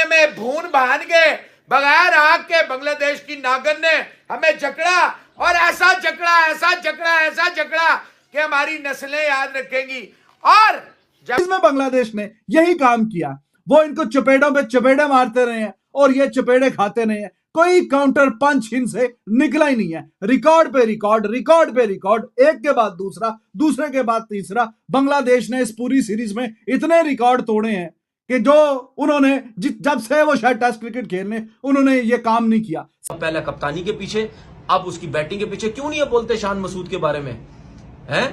में भून भान के बगैर आग के बांग्लादेश की नागन ने हमें जकड़ा और ऐसा जकड़ा कि हमारी नस्लें याद रखेंगी। और जब बांग्लादेश ने यही काम किया, वो इनको चपेड़ों पे चपेड़े मारते रहे हैं और ये चपेड़े खाते रहे हैं। कोई काउंटर पंच इनसे निकला ही नहीं है। रिकॉर्ड पे रिकॉर्ड, एक के बाद दूसरा, दूसरे के बाद तीसरा। बांग्लादेश ने इस पूरी सीरीज में इतने रिकॉर्ड तोड़े हैं कि जो उन्होंने जब से वो शायद टेस्ट क्रिकेट खेलने, उन्होंने ये काम नहीं किया। पहले कप्तानी के पीछे, अब उसकी बैटिंग के पीछे क्यों नहीं है बोलते शान मसूद के बारे में? हैं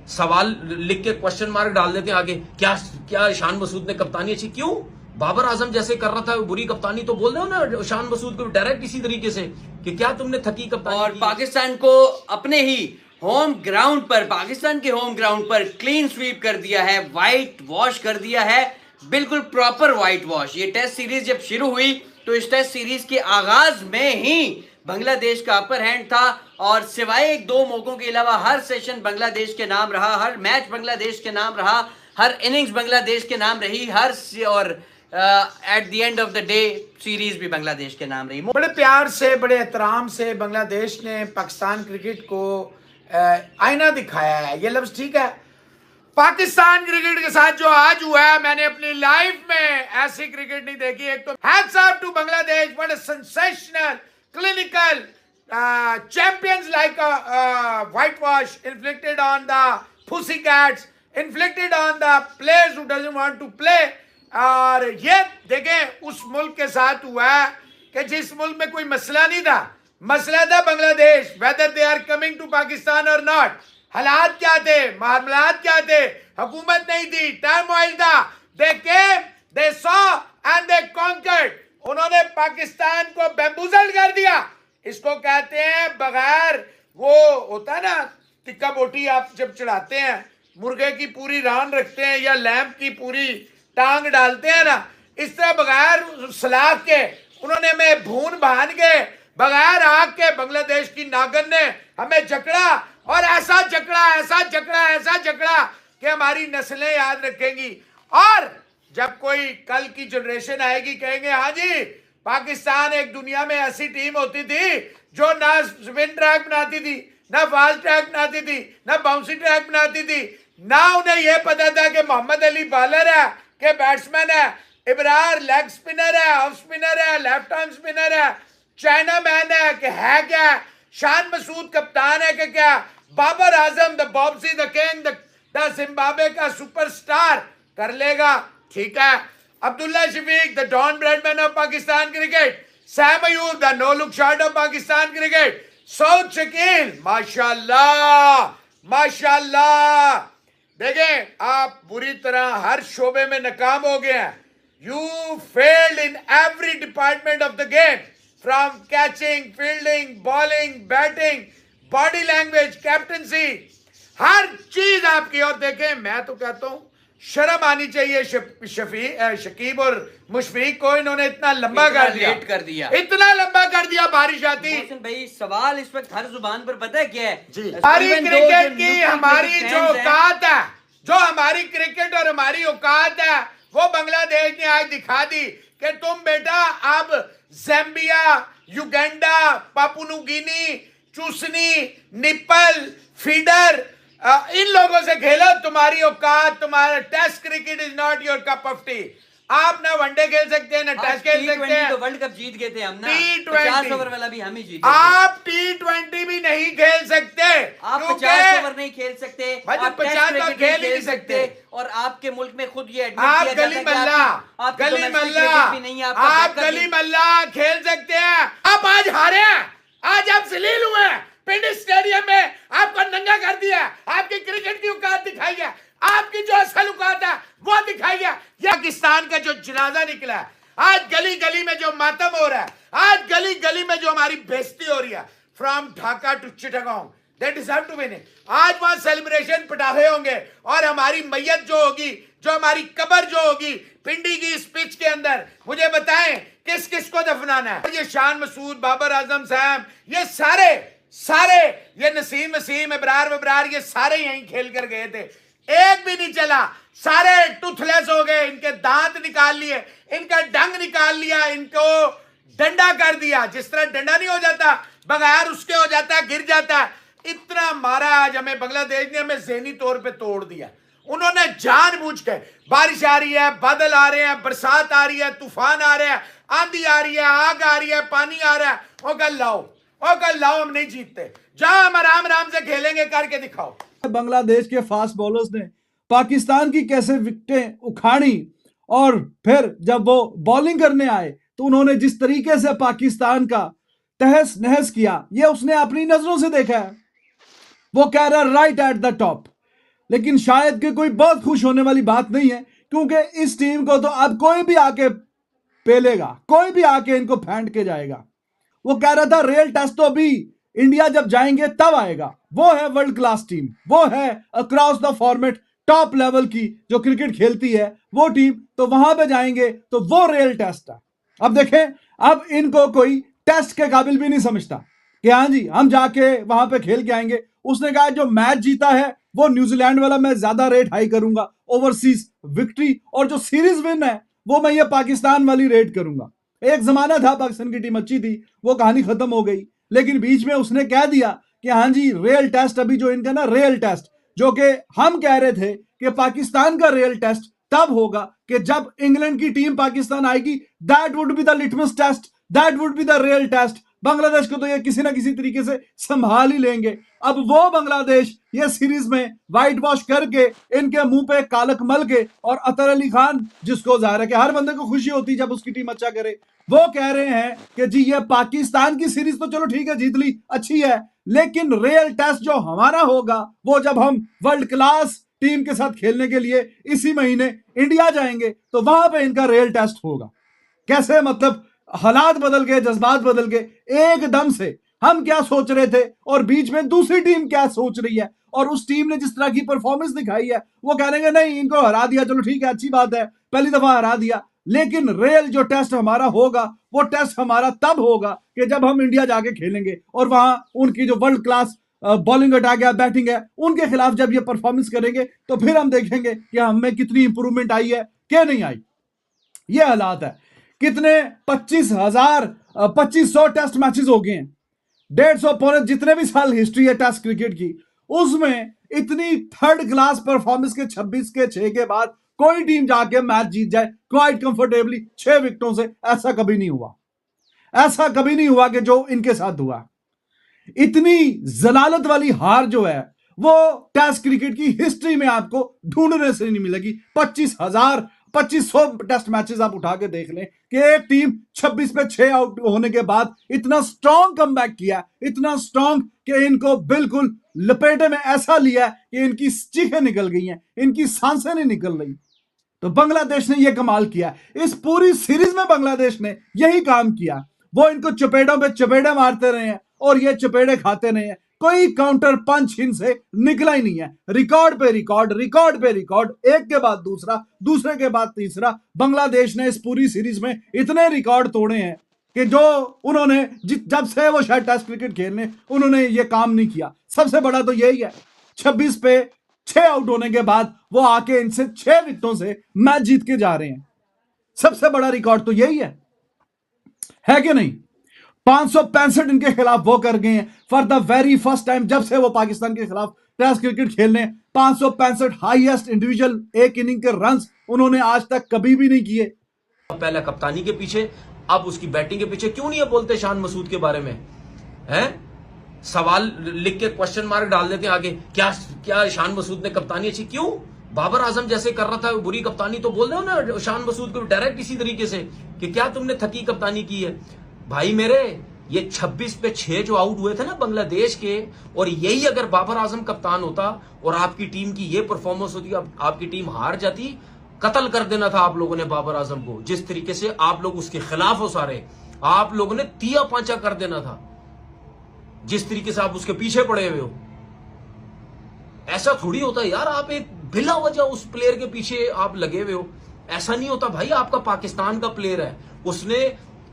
सवाल लिख के क्वेश्चन मार्क डाल देते हैं आगे। क्या शान मसूद ने कप्तानी अच्छी? क्यों? बाबर आजम जैसे कर रहा था बुरी कप्तानी, तो बोल दो ना शान मसूद को डायरेक्ट इसी तरीके से कि क्या तुमने थकी कप्तानी। और पाकिस्तान को अपने ही होम ग्राउंड पर, पाकिस्तान के होम ग्राउंड पर क्लीन स्वीप कर दिया है, व्हाइट वॉश कर दिया है, बिल्कुल प्रॉपर व्हाइट वॉश। ये टेस्ट सीरीज जब शुरू हुई तो इस टेस्ट सीरीज के आगाज में ही बांग्लादेश का अपर हैंड था और सिवाय एक दो मौकों के अलावा हर सेशन बांग्लादेश के नाम रहा, हर मैच बांग्लादेश के नाम रहा, हर इनिंग्स बांग्लादेश के नाम रही, और at the end of the day series भी बांग्लादेश के नाम रही। बड़े प्यार से, बड़े एहतराम से बांग्लादेश ने पाकिस्तान क्रिकेट को आईना दिखाया है। ये लफ्ज ठीक है। पाकिस्तान क्रिकेट के साथ जो आज हुआ है, मैंने अपनी लाइफ में ऐसी क्रिकेट नहीं देखी। एक तो hats off to Bangladesh, what a sensational clinical champions like whitewash inflicted on the pussycats, inflicted on the players who doesn't want to play। और ये देखें उस मुल्क के साथ हुआ है कि जिस मुल्क में कोई मसला नहीं था, मसला था Bangladesh, whether they are coming to Pakistan or not। हालात क्या थे, मामलात क्या थे, हुकूमत नहीं थी, टर्मोइल था। they came, they saw and they conquered। उन्होंने पाकिस्तान को बैम्बूजल कर दिया। इसको कहते हैं बगैर वो होता है ना टिक्का बोटी, आप जब चढ़ाते हैं मुर्गे की पूरी रान रखते हैं या लैम्प की पूरी टांग डालते हैं ना, इस तरह बगैर सलाख के उन्होंने हमें भून भान के बगैर आग के बांग्लादेश की नागन ने हमें जकड़ा और ऐसा जकड़ा कि हमारी नस्लें याद रखेंगी। और जब कोई कल की जनरेशन आएगी कहेंगे हाँ जी, पाकिस्तान एक दुनिया में ऐसी टीम होती थी जो ना स्पिन ट्रैक बनाती थी, ना फास्ट ट्रैक बनाती थी, ना बाउंसी ट्रैक बनाती थी, ना उन्हें यह पता था कि मोहम्मद अली बॉलर है कि बैट्समैन है, इब्रार लेग स्पिनर है, ऑफ स्पिनर है, लेफ्ट आर्म स्पिनर है, चाइना मैन है कि है क्या, शान मसूद कप्तान है कि क्या, बाबर आजम द बॉब्सी द किंग द जिम्बाब्वे का सुपरस्टार कर लेगा। ठीक है, Abdullah Shafique the Don Bradman of Pakistan cricket, Saim Ayub the no look shot of Pakistan cricket, Saud Shakeel माशाल्लाह। देखें आप बुरी तरह हर शोबे में नाकाम हो गए हैं। You failed in every department of the game, from catching, fielding, bowling, batting, body language, captaincy, हर चीज आपकी। और देखें मैं तो कहता हूं शर्म आनी चाहिए शकीब और मुशफीक को, इन्होंने इतना लंबा कर दिया, इतना लंबा कर दिया। बारिश आती भाई सवाल इस वक्त हर जुबान पर पता है क्या है जी, हमारी क्रिकेट की हमारी जो औकात है, जो हमारी क्रिकेट और हमारी औकात है, वो बांग्लादेश ने आज दिखा दी कि तुम बेटा अब Zambia, Uganda, Papua New Guinea, चूसनी, निपल, फीडर, इन लोगों से खेलो। तुम्हारी औकात, तुम्हारा test cricket is not your cup of tea. आप ना वनडे खेल सकते हैं ना टेस्ट खेल सकते हैं। तो वर्ल्ड कप जीत गए थे हम ना, T20 50 ओवर वाला भी हम ही जीते। आप T20 भी नहीं खेल सकते, आप 50 ओवर नहीं खेल सकते, आप 50 ओवर खेल नहीं सकते। और आपके मुल्क में खुद ये आप गली मल्ला खेल सकते हैं। आप आज हारे हैं, आज आप जलील हुए हैं, पिंड स्टेडियम में आपको नंगा कर दिया, आपकी क्रिकेट की औकात दिखाई है, आपकी जो असल औकात है वो दिखाई है। पाकिस्तान का जो जनाजा निकला है, आज गली गली में जो मातम हो रहा है, आज गली गली में जो हमारी बेइज्जती हो रही है, from Dhaka to Chittagong, they deserve to win. आज वहां सेलिब्रेशन पटाखे होंगे और हमारी मैयत जो होगी, जो हमारी कब्र जो होगी पिंडी की इस पिच के अंदर, मुझे बताएं किस किस को दफनाना है। ये शान मसूद, बाबर आजम साहब, ये सारे ये नसीम वसीम, इब्रार, ये सारे यहीं खेल कर गए थे, एक भी नहीं चला। सारे टूथलेस हो गए, इनके दांत निकाल लिए, इनका डंग निकाल लिया, इनको डंडा कर दिया। जिस तरह डंडा नहीं हो जाता बगैर उसके हो जाता है, गिर जाता है, इतना मारा आज हमें बांग्लादेश ने, हमें ज़हनी तौर पे तोड़ दिया। उन्होंने जानबूझ के, बारिश आ रही है, बादल आ रहे हैं, बरसात आ रही है, तूफान आ रहे हैं, आंधी आ रही है, आग आ रही है, पानी आ रहा है, ओ कल लाओ, हम नहीं जीतते, जहां हम आराम आराम से खेलेंगे, करके दिखाओ। बांग्लादेश के फास्ट बॉलर्स ने पाकिस्तान की कैसे विकेटें उखाड़ी, और फिर जब वो बॉलिंग करने आए तो उन्होंने जिस तरीके से पाकिस्तान का तहस नहस किया, ये उसने अपनी नजरों से देखा है। वो कह रहा है राइट एट द टॉप, लेकिन शायद कि कोई बहुत खुश होने वाली बात नहीं है, क्योंकि इस टीम को तो अब कोई भी आके पेलेगा, कोई भी आके इनको फेंट के जाएगा। वो कह रहा था रियल टेस्ट तो अभी इंडिया जब जाएंगे तब आएगा। वो है वर्ल्ड क्लास टीम, वो है across the format top level की जो क्रिकेट खेलती है वो टीम, तो वहां पे जाएंगे तो वो रियल टेस्ट है। अब देखें, अब इनको कोई टेस्ट के काबिल भी नहीं समझता कि हाँ जी हम जाके वहां पे खेल के आएंगे। उसने कहा जो मैच जीता है वो न्यूजीलैंड वाला मैं ज्यादा रेट हाई करूंगा, ओवरसीज विक्ट्री, और जो सीरीज विन है वो मैं ये पाकिस्तान वाली रेट करूंगा। एक जमाना था पाकिस्तान की टीम अच्छी थी, वो कहानी खत्म हो गई, लेकिन बीच में उसने कह दिया कि हाँ जी रियल टेस्ट अभी जो इनका ना रियल टेस्ट, जो कि हम कह रहे थे कि पाकिस्तान का रियल टेस्ट तब होगा कि जब इंग्लैंड की टीम पाकिस्तान आएगी, that would be the litmus test, that would be the real test. Bangladesh को तो ये किसी ना किसी तरीके से संभाल ही लेंगे। अब वो बांग्लादेश ये सीरीज में व्हाइट वॉश करके इनके मुंह पे कालक मल के, और अतर अली खान जिसको जाहिर है कि हर बंदे को खुशी होती है जब उसकी टीम अच्छा करे, वो कह रहे हैं कि जी ये पाकिस्तान की सीरीज तो चलो ठीक है जीत ली, अच्छी है, लेकिन रियल टेस्ट जो हमारा होगा वो जब हम वर्ल्ड क्लास टीम के साथ खेलने के लिए इसी महीने इंडिया जाएंगे तो वहां पे इनका रियल टेस्ट होगा। कैसे, मतलब हालात बदल गए, जज्बात बदल गए एकदम से। हम क्या सोच रहे थे और बीच में दूसरी टीम क्या सोच रही है, और उस टीम ने जिस तरह की परफॉर्मेंस दिखाई है वो कहेंगे नहीं इनको हरा दिया, चलो ठीक है अच्छी बात है, पहली दफा हरा दिया, लेकिन रियल जो टेस्ट हमारा होगा वो टेस्ट हमारा तब होगा कि जब हम इंडिया जाके खेलेंगे और वहां उनकी जो वर्ल्ड क्लास बॉलिंग अटैक है, बैटिंग है, उनके खिलाफ जब ये परफॉर्मेंस करेंगे तो फिर हम देखेंगे कि हमें कितनी इंप्रूवमेंट आई है क्या नहीं आई। ये हालात है। कितने 2500 टेस्ट मैचेस हो गए हैं, 150 पौने जितने भी साल हिस्ट्री है टेस्ट क्रिकेट की, उसमें इतनी थर्ड क्लास परफॉर्मेंस के 26 के 6 के बाद कोई टीम जाके मैच जीत जाए क्वाइट कंफर्टेबली 6 विकेटों से, ऐसा कभी नहीं हुआ। ऐसा कभी नहीं हुआ कि जो इनके साथ हुआ। इतनी जलालत वाली हार जो है वो टेस्ट क्रिकेट की हिस्ट्री में आपको ढूंढने से नहीं मिलेगी। 2500 टेस्ट मैचेस आप उठा के देख लें कि एक टीम 26 पे 6 आउट होने के बाद इतना स्ट्रॉन्ग कमबैक किया, इतना स्ट्रॉन्ग कि इनको बिल्कुल लपेटे में ऐसा लिया कि इनकी चीखें निकल गई हैं, इनकी सांसें नहीं निकल रही। तो बांग्लादेश ने यह कमाल किया। इस पूरी सीरीज में बांग्लादेश ने यही काम किया। वो इनको चपेड़ों पे चपेड़े मारते रहे हैं और ये चपेड़े खाते रहे हैं। कोई काउंटर पंच इनसे निकला ही नहीं है। रिकॉर्ड पे रिकॉर्ड, रिकॉर्ड पे रिकॉर्ड, एक के बाद दूसरा, दूसरे के बाद तीसरा। बांग्लादेश ने इस पूरी सीरीज में इतने रिकॉर्ड तोड़े हैं कि जो उन्होंने जब से वो शायद टेस्ट क्रिकेट खेलने उन्होंने ये काम नहीं किया। सबसे बड़ा तो यही है, 26 पे 6 आउट होने के बाद वो आके इनसे 6 विकेटों से मैच जीत के जा रहे हैं। सबसे बड़ा रिकॉर्ड तो यही है कि नहीं। 565 इनके खिलाफ वो कर गए हैं for the very first time जब से वो पाकिस्तान के खिलाफ टेस्ट क्रिकेट खेलने। 565 हाईएस्ट इंडिविजुअल एक इनिंग के रन्स उन्होंने आज तक कभी भी नहीं किए। पहले कप्तानी के पीछे, अब उसकी बैटिंग के पीछे क्यों नहीं है बोलते शान मसूद के बारे में? हैं सवाल लिख के क्वेश्चन मार्क डाल देते हैं आगे, क्या शान मसूद ने कप्तानी अच्छी, क्यों? बाबर आजम जैसे कर रहा था बुरी कप्तानी तो बोल दो ना शान मसूद को डायरेक्ट इसी तरीके से कि क्या तुमने थकी कप्तानी की है। भाई मेरे, ये 26 पे 6 जो आउट हुए थे ना बांग्लादेश के, और यही अगर बाबर आजम कप्तान होता और आपकी टीम की ये परफॉर्मेंस होती, आपकी टीम हार जाती, कत्ल कर देना था आप लोगों ने बाबर आजम को। जिस तरीके से आप लोग उसके खिलाफ हो सारे, आप लोगों ने तिया पांचा कर देना था, जिस तरीके से आप उसके पीछे पड़े हुए हो। ऐसा थोड़ी होता यार, आप एक बिला वजह उस प्लेयर के पीछे आप लगे हुए हो, ऐसा नहीं होता भाई। आपका पाकिस्तान का प्लेयर है, उसने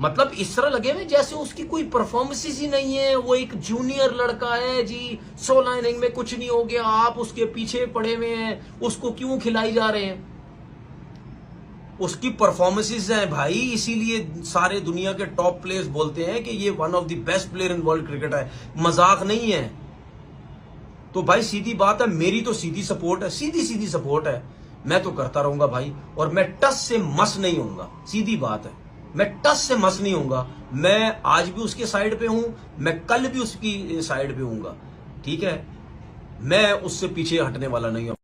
मतलब इस तरह लगे हुए जैसे उसकी कोई परफॉर्मेंस ही नहीं है, वो एक जूनियर लड़का है जी, 16 इनिंग में कुछ नहीं हो गया, आप उसके पीछे पड़े हुए हैं, उसको क्यों खिलाई जा रहे हैं? उसकी परफॉर्मेंसेस हैं भाई, इसीलिए सारे दुनिया के टॉप प्लेयर्स बोलते हैं कि ये one of the best player in world cricket है, मजाक नहीं है। तो भाई सीधी बात है, मेरी तो सीधी सपोर्ट है, सीधी सपोर्ट है, मैं तो करता रहूंगा भाई, और मैं टस से मस नहीं होऊंगा, सीधी बात है, मैं टस से मस नहीं होऊंगा। मैं आज भी उसके साइड पे हूं, मैं कल भी उसकी साइड पे हूंगा, ठीक है, मैं उससे पीछे हटने वाला नहीं हूं।